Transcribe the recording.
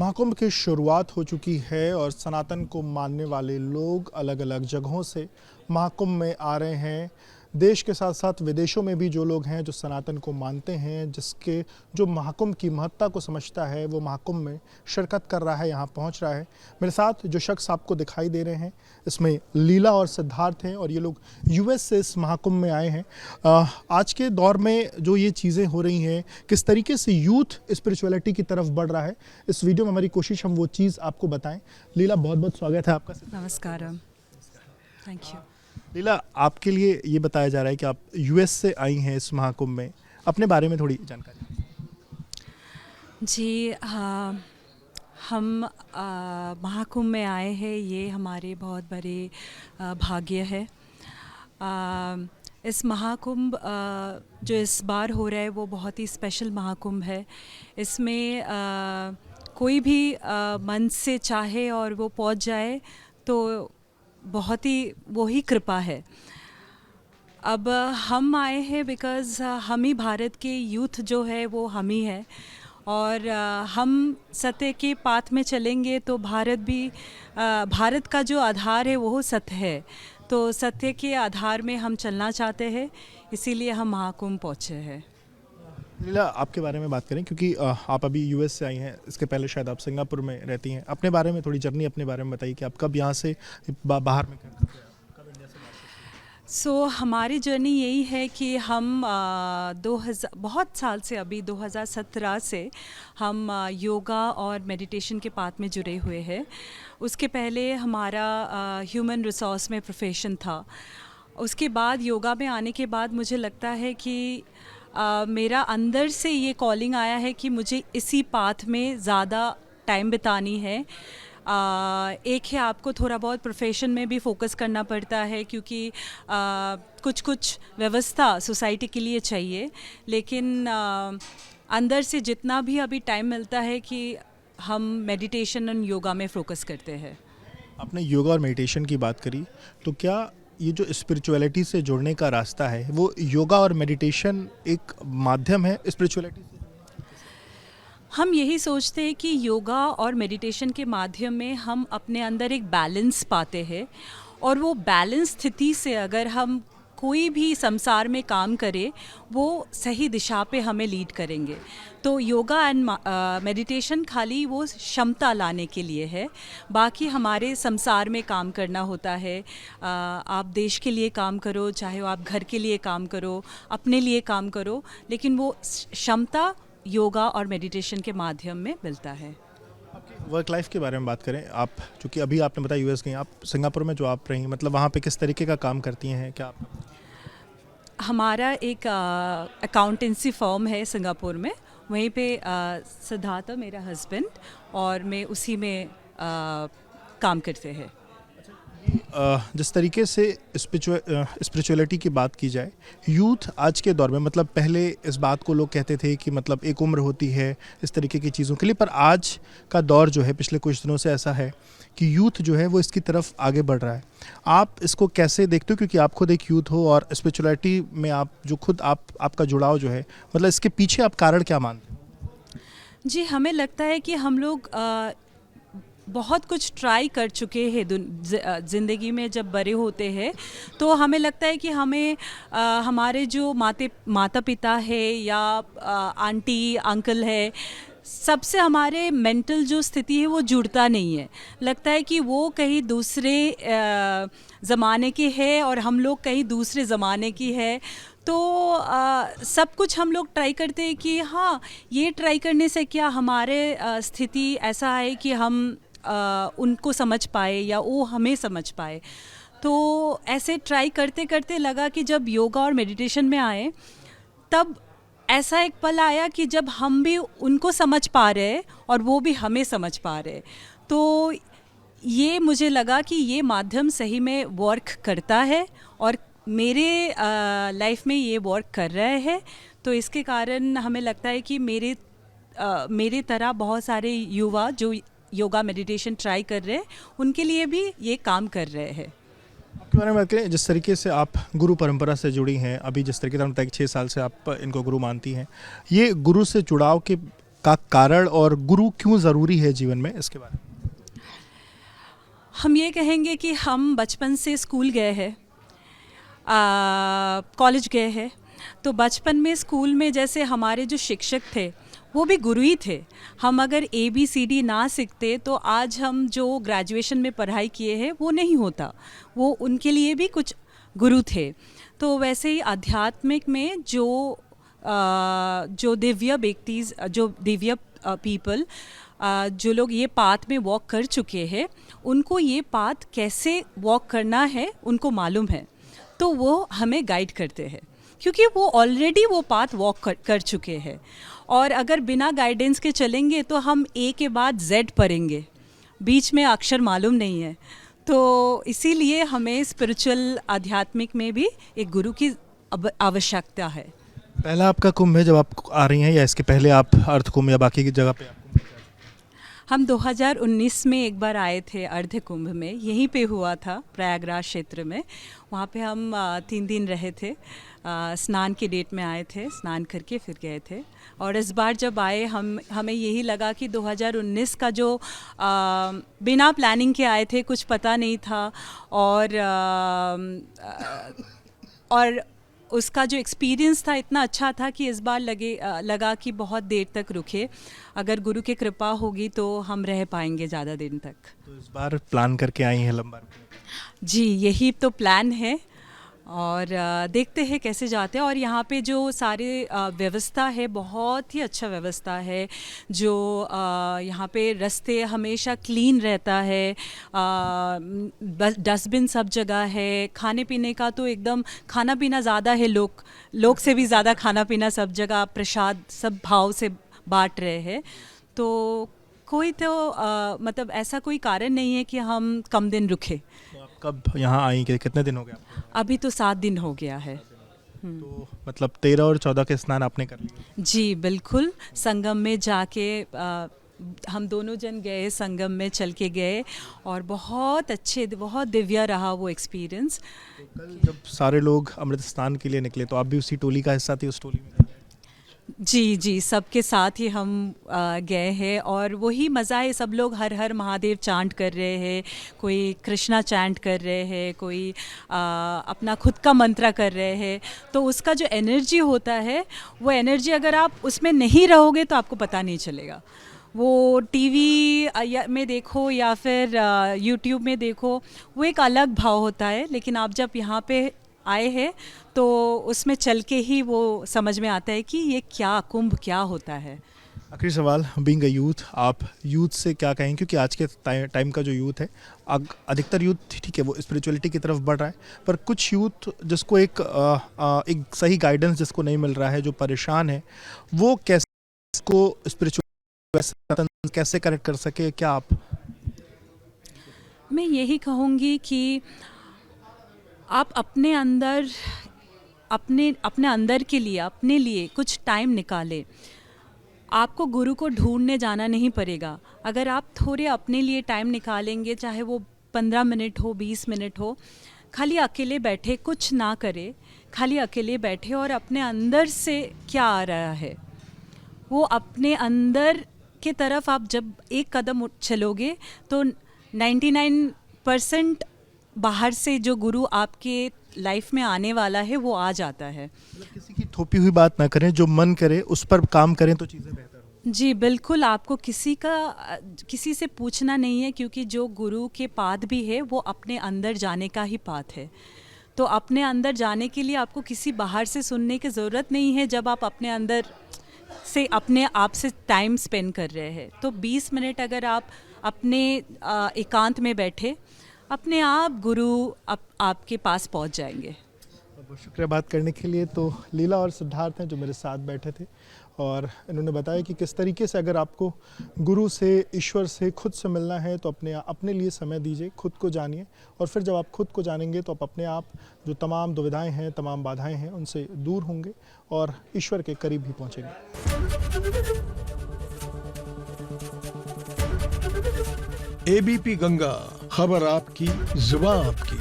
महाकुंभ की शुरुआत हो चुकी है और सनातन को मानने वाले लोग अलग अलग जगहों से महाकुंभ में आ रहे हैं। देश के साथ साथ विदेशों में भी जो लोग हैं जो सनातन को मानते हैं, जिसके जो महाकुंभ की महत्ता को समझता है, वो महाकुंभ में शिरकत कर रहा है, यहाँ पहुँच रहा है। मेरे साथ जो शख्स आपको दिखाई दे रहे हैं, इसमें लीला और सिद्धार्थ हैं और ये लोग यूएस से इस महाकुंभ में आए हैं। आज के दौर में जो ये चीज़ें हो रही हैं, किस तरीके से यूथ स्पिरिचुअलिटी की तरफ बढ़ रहा है, इस वीडियो में हमारी कोशिश हम वो चीज़ आपको बताएं। लीला, बहुत बहुत स्वागत है आपका। नमस्कार, थैंक यू। लीला, आपके लिए ये बताया जा रहा है कि आप यूएस से आई हैं इस महाकुंभ में, अपने बारे में थोड़ी जानकारी। जी हाँ, हम महाकुंभ में आए हैं, ये हमारे बहुत बड़े भाग्य है। इस महाकुंभ जो इस बार हो रहा है वो बहुत ही स्पेशल महाकुंभ है। इसमें कोई भी मन से चाहे और वो पहुंच जाए तो बहुत ही वो ही कृपा है। अब हम आए हैं बिकॉज़ हम ही भारत के यूथ जो है वो हम ही है और हम सत्य के पाथ में चलेंगे तो भारत का जो आधार है वो सत्य है, तो सत्य के आधार में हम चलना चाहते हैं, इसीलिए हम महाकुंभ पहुँचे हैं। लीला, आपके बारे में बात करें क्योंकि आप अभी यूएस से आई हैं, इसके पहले शायद आप सिंगापुर में रहती हैं। अपने बारे में थोड़ी जर्नी अपने बारे में बताइए कि आप कब यहाँ से बाहर में कब इंडिया से। हमारी जर्नी यही है कि हम 2000 बहुत साल से, अभी 2017 से हम योगा और मेडिटेशन के पाथ में जुड़े हुए हैं। उसके पहले हमारा ह्यूमन रिसोर्स में प्रोफेशन था। उसके बाद योगा में आने के बाद मुझे लगता है कि मेरा अंदर से ये कॉलिंग आया है कि मुझे इसी पाथ में ज़्यादा टाइम बितानी है। एक है आपको थोड़ा बहुत प्रोफेशन में भी फोकस करना पड़ता है क्योंकि कुछ व्यवस्था सोसाइटी के लिए चाहिए, लेकिन अंदर से जितना भी अभी टाइम मिलता है कि हम मेडिटेशन और योगा में फोकस करते हैं। आपने योगा और मेडिटेशन की बात करी, तो क्या ये जो स्पिरिचुअलिटी से जुड़ने का रास्ता है वो योगा और मेडिटेशन एक माध्यम है स्पिरिचुअलिटी से? हम यही सोचते हैं कि योगा और मेडिटेशन के माध्यम में हम अपने अंदर एक बैलेंस पाते हैं और वो बैलेंस स्थिति से अगर हम कोई भी संसार में काम करें वो सही दिशा पे हमें लीड करेंगे। तो योगा एंड मेडिटेशन खाली वो क्षमता लाने के लिए है, बाकी हमारे संसार में काम करना होता है। आप देश के लिए काम करो, चाहे आप घर के लिए काम करो, अपने लिए काम करो, लेकिन वो क्षमता योगा और मेडिटेशन के माध्यम में मिलता है। वर्क लाइफ के बारे में बात करें, आप चूँकि अभी आपने बताया यूएस गई, आप सिंगापुर में जो आप रही, मतलब वहाँ पे किस तरीके का काम करती हैं? क्या आप? हमारा एक अकाउंटेंसी फर्म है सिंगापुर में, वहीं पे सिद्धार्थ मेरा हस्बैंड और मैं उसी में काम करते हैं। जिस तरीके से स्पिरिचुअलिटी की बात की जाए, यूथ आज के दौर में, मतलब पहले इस बात को लोग कहते थे कि मतलब एक उम्र होती है इस तरीके की चीज़ों के लिए, पर आज का दौर जो है पिछले कुछ दिनों से ऐसा है कि यूथ जो है वो इसकी तरफ आगे बढ़ रहा है। आप इसको कैसे देखते हो, क्योंकि आप खुद एक यूथ हो और स्पिरिचुअलिटी में आप जो खुद आपका जुड़ाव जो है, मतलब इसके पीछे आप कारण क्या मानते हो? जी, हमें लगता है कि हम लोग बहुत कुछ ट्राई कर चुके हैं ज़िंदगी में। जब बड़े होते हैं तो हमें लगता है कि हमें हमारे जो माता पिता है या आंटी अंकल है, सबसे हमारे मेंटल जो स्थिति है वो जुड़ता नहीं है। लगता है कि वो कहीं दूसरे ज़माने के है और हम लोग कहीं दूसरे ज़माने की है। तो सब कुछ हम लोग ट्राई करते हैं कि हाँ, ये ट्राई करने से क्या हमारे स्थिति ऐसा है कि हम उनको समझ पाए या वो हमें समझ पाए। तो ऐसे ट्राई करते करते लगा कि जब योगा और मेडिटेशन में आए तब ऐसा एक पल आया कि जब हम भी उनको समझ पा रहे और वो भी हमें समझ पा रहे, तो ये मुझे लगा कि ये माध्यम सही में वर्क करता है और मेरे लाइफ में ये वर्क कर रहे हैं। तो इसके कारण हमें लगता है कि मेरे तरह बहुत सारे युवा जो योगा मेडिटेशन ट्राई कर रहे हैं, उनके लिए भी ये काम कर रहे हैं। आपके बारे में बात करें, जिस तरीके से आप गुरु परंपरा से जुड़ी हैं, अभी जिस तरीके से आपने बताया कि 6 साल से आप इनको गुरु मानती हैं, ये गुरु से जुड़ाव के का कारण और गुरु क्यों ज़रूरी है जीवन में, इसके बारे में? हम ये कहेंगे कि हम बचपन से स्कूल गए हैं, कॉलेज गए हैं, तो बचपन में स्कूल में जैसे हमारे जो शिक्षक थे वो भी गुरु ही थे। हम अगर ABCD ना सीखते तो आज हम जो ग्रेजुएशन में पढ़ाई किए हैं वो नहीं होता, वो उनके लिए भी कुछ गुरु थे। तो वैसे ही आध्यात्मिक में जो दिव्य व्यक्ति, जो दिव्य पीपल, जो लोग ये पाथ में वॉक कर चुके हैं, उनको ये पाथ कैसे वॉक करना है उनको मालूम है, तो वो हमें गाइड करते हैं क्योंकि वो ऑलरेडी वो पाथ वॉक कर चुके हैं। और अगर बिना गाइडेंस के चलेंगे तो हम A के बाद Z पढ़ेंगे, बीच में अक्षर मालूम नहीं है। तो इसीलिए हमें स्पिरिचुअल आध्यात्मिक में भी एक गुरु की आवश्यकता है। पहला आपका कुंभ है जब आप आ रही हैं, या इसके पहले आप अर्ध कुंभ या बाकी की जगह पे आप कुंभ? हम 2019 में एक बार आए थे अर्ध कुंभ में, यहीं पे हुआ था प्रयागराज क्षेत्र में। वहाँ पे हम 3 दिन रहे थे, स्नान के डेट में आए थे, स्नान करके फिर गए थे। और इस बार जब आए हमें यही लगा कि 2019 का जो बिना प्लानिंग के आए थे, कुछ पता नहीं था, और उसका जो एक्सपीरियंस था इतना अच्छा था कि इस बार लगा कि बहुत देर तक रुके। अगर गुरु की कृपा होगी तो हम रह पाएंगे ज़्यादा दिन तक। तो इस बार प्लान करके आई हैं लंबा? जी, यही तो प्लान है और देखते हैं कैसे जाते हैं। और यहाँ पे जो सारे व्यवस्था है, बहुत ही अच्छा व्यवस्था है। जो यहाँ पे रास्ते हमेशा क्लीन रहता है, डस्टबिन सब जगह है, खाने पीने का तो एकदम खाना पीना ज़्यादा है, लोग से भी ज़्यादा खाना पीना सब जगह, प्रसाद सब भाव से बांट रहे हैं। तो कोई तो मतलब ऐसा कोई कारण नहीं है कि हम कम दिन रुके। तो आप कब यहाँ आई, कितने दिन हो गए आपको? अभी तो 7 दिन हो गया है। तो मतलब 13 और 14 के स्नान आपने कर लिए? जी बिल्कुल, संगम में जाके हम दोनों जन गए, संगम में चल के गए और बहुत दिव्य रहा वो एक्सपीरियंस। तो कल जब सारे लोग अमृत स्नान के लिए निकले तो आप भी उसी टोली का हिस्सा थी, उस टोली में? जी, सबके साथ ही हम गए हैं और वही मज़ा है। सब लोग हर हर महादेव चांट कर रहे हैं, कोई कृष्णा चांट कर रहे हैं, कोई अपना खुद का मंत्र कर रहे हैं। तो उसका जो एनर्जी होता है, वो एनर्जी अगर आप उसमें नहीं रहोगे तो आपको पता नहीं चलेगा। वो टीवी में देखो या फिर यूट्यूब में देखो, वो एक अलग भाव होता है, लेकिन आप जब यहाँ पे आए हैं तो उसमें चल के ही वो समझ में आता है कि ये क्या कुंभ क्या होता है। आखिरी सवाल, बीइंग अ यूथ, आप यूथ से क्या कहें, क्योंकि आज के टाइम का जो यूथ है, अधिकतर यूथ ठीक है वो स्पिरिचुअलिटी की तरफ बढ़ रहा है, पर कुछ यूथ जिसको एक सही गाइडेंस जिसको नहीं मिल रहा है, जो परेशान है, वो कैसे को स्पिरिचुअल कैसे करेक्ट कर सके, क्या आप? मैं यही कहूँगी कि आप अपने अंदर के लिए, अपने लिए कुछ टाइम निकालें। आपको गुरु को ढूंढने जाना नहीं पड़ेगा। अगर आप थोड़े अपने लिए टाइम निकालेंगे, चाहे वो 15 मिनट हो, 20 मिनट हो, खाली अकेले बैठे, कुछ ना करे, खाली अकेले बैठे और अपने अंदर से क्या आ रहा है, वो अपने अंदर के तरफ आप जब एक कदम चलोगे तो 99% बाहर से जो गुरु आपके लाइफ में आने वाला है वो आ जाता है। मतलब किसी की थोपी हुई बात ना करें, जो मन करे उस पर काम करें तो चीज़ें बेहतर हो। जी बिल्कुल, आपको किसी से पूछना नहीं है, क्योंकि जो गुरु के पाथ भी है वो अपने अंदर जाने का ही पाथ है। तो अपने अंदर जाने के लिए आपको किसी बाहर से सुनने की ज़रूरत नहीं है। जब आप अपने अंदर से अपने आप से टाइम स्पेंड कर रहे हैं तो 20 मिनट अगर आप अपने एकांत में बैठे, अपने आप गुरु आपके पास पहुंच जाएंगे। बहुत शुक्रिया बात करने के लिए। तो लीला और सिद्धार्थ हैं जो मेरे साथ बैठे थे और इन्होंने बताया कि किस तरीके से अगर आपको गुरु से, ईश्वर से, खुद से मिलना है तो अपने लिए समय दीजिए, खुद को जानिए, और फिर जब आप खुद को जानेंगे तो आप अपने आप जो तमाम दुविधाएं हैं, तमाम बाधाएं हैं, उनसे दूर होंगे और ईश्वर के करीब भी पहुँचेंगे। ABP गंगा, खबर आपकी, जुबान आपकी।